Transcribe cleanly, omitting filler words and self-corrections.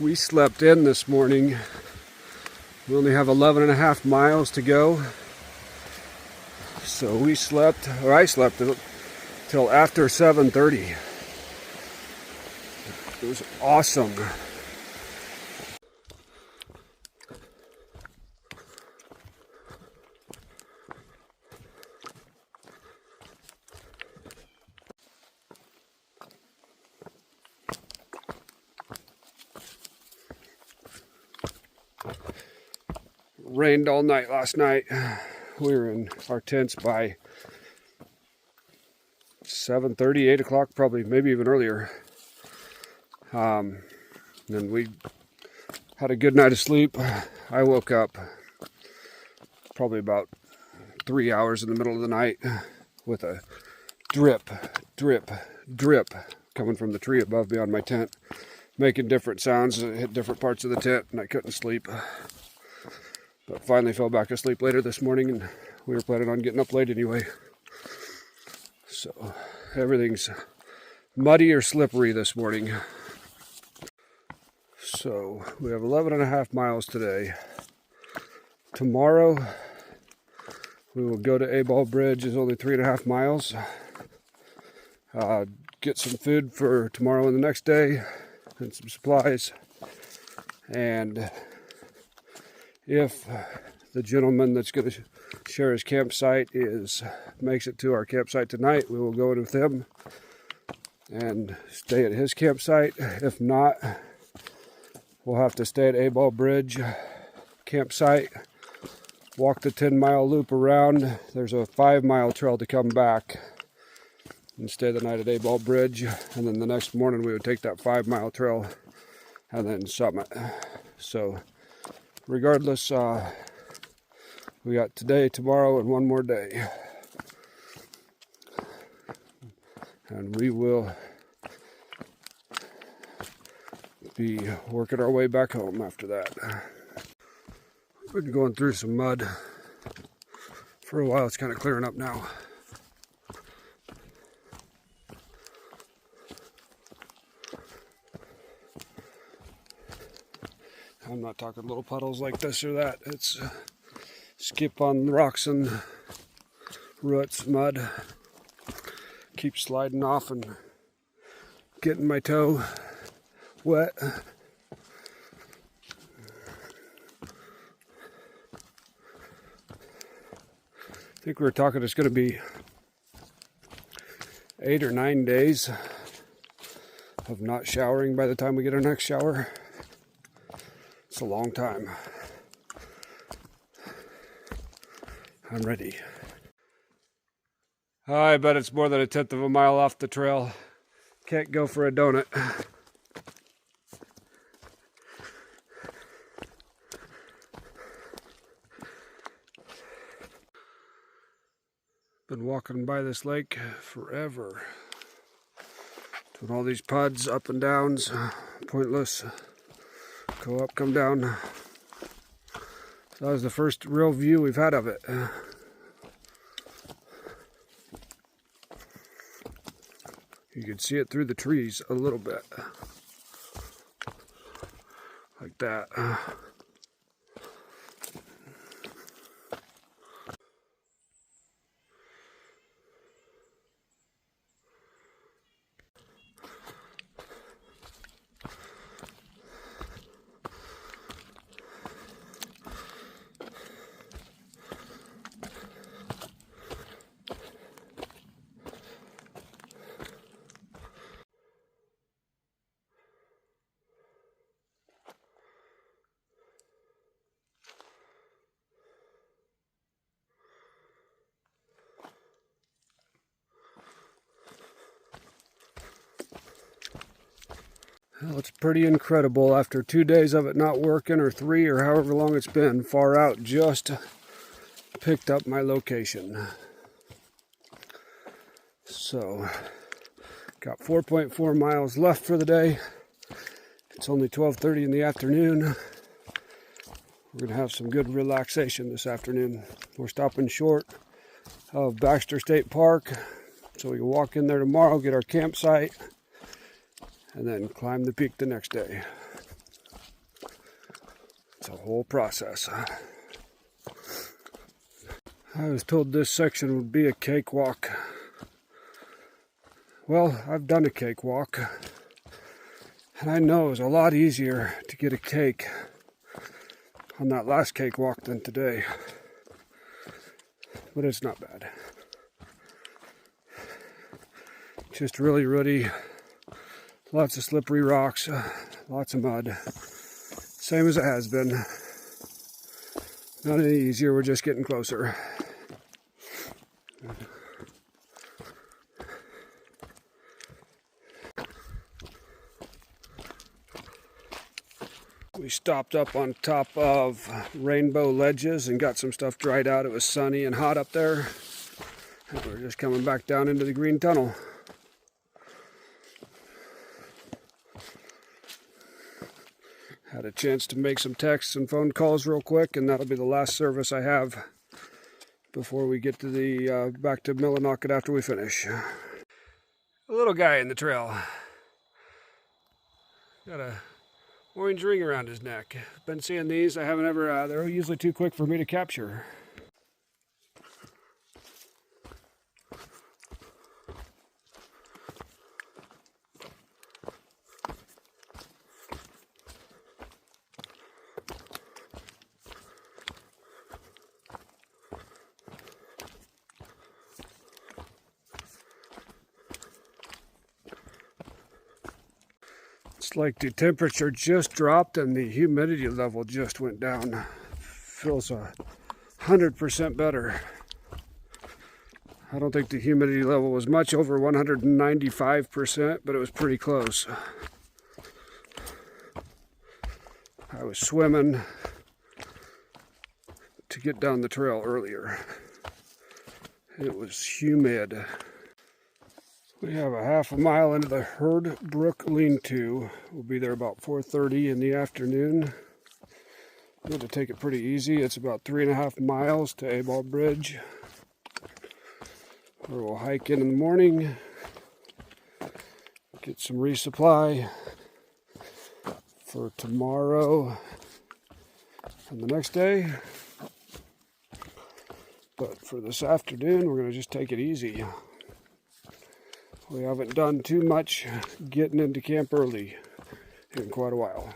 We slept in this morning. We only have 11.5 miles to go. So we slept, or I slept till after 7:30. It was awesome. Rained all night last night. We were in our tents by 7:30, 8 o'clock, probably, maybe even earlier. And we had a good night of sleep. I woke up probably about 3 hours in the middle of the night with a drip, drip, drip coming from the tree above me on my tent, making different sounds. It hit different parts of the tent, and I couldn't sleep. But finally fell back asleep later this morning, and we were planning on getting up late anyway. So everything's muddy or slippery this morning. So we have 11.5 miles today. Tomorrow we will go to A-Ball Bridge. It's only 3.5 miles. Get some food for tomorrow and the next day, and some supplies. And if the gentleman that's going to share his campsite makes it to our campsite tonight, we will go in with him and stay at his campsite. If not, we'll have to stay at A-Ball Bridge campsite, walk the 10-mile loop around. There's a 5-mile trail to come back, and stay the night at A-Ball Bridge. And then the next morning we would take that 5-mile trail and then summit. So regardless, we got today, tomorrow, and one more day. And we will be working our way back home after that. We've been going through some mud for a while. It's kind of clearing up now. I'm not talking little puddles like this or that. It's skip on rocks and roots, mud. Keep sliding off and getting my toe wet. I think we were talking it's going to be 8 or 9 days of not showering by the time we get our next shower. It's a long time. I'm ready. I bet it's more than 1/10 of a mile off the trail. Can't go for a donut. Been walking by this lake forever. Doing all these puds, up and downs, pointless. Go up, come down. So that was the first real view we've had of it. You can see it through the trees a little bit. Like that. Well, it's pretty incredible. After 2 days of it not working, or 3, or however long it's been, Far Out just picked up my location. So, got 4.4 miles left for the day. It's only 12:30 in the afternoon. We're going to have some good relaxation this afternoon. We're stopping short of Baxter State Park, so we can walk in there tomorrow, get our campsite, and then climb the peak the next day. It's a whole process. I was told this section would be a cakewalk. Well, I've done a cakewalk, and I know it was a lot easier to get a cake on that last cakewalk than today. But it's not bad. Just really rooty, lots of slippery rocks, lots of mud. Same as it has been. Not any easier, we're just getting closer. We stopped up on top of rainbow ledges and got some stuff dried out. It was sunny and hot up there. And we're just coming back down into the green tunnel. Had a chance to make some texts and phone calls real quick, and that'll be the last service I have before we get to the back to Millinocket after we finish. A little guy in the trail. Got a orange ring around his neck. Been seeing these. I haven't ever, they're usually too quick for me to capture. It's like the temperature just dropped and the humidity level just went down. Feels 100% better. I don't think the humidity level was much over 195%, but it was pretty close. I was swimming to get down the trail earlier. It was humid. We have a half a mile into the Hurd Brook lean-to. We'll be there about 4:30 in the afternoon. I'm going to take it pretty easy. It's about 3.5 miles to A-Ball Bridge, where we'll hike in the morning, get some resupply for tomorrow and the next day. But for this afternoon, we're going to just take it easy. We haven't done too much getting into camp early in quite a while.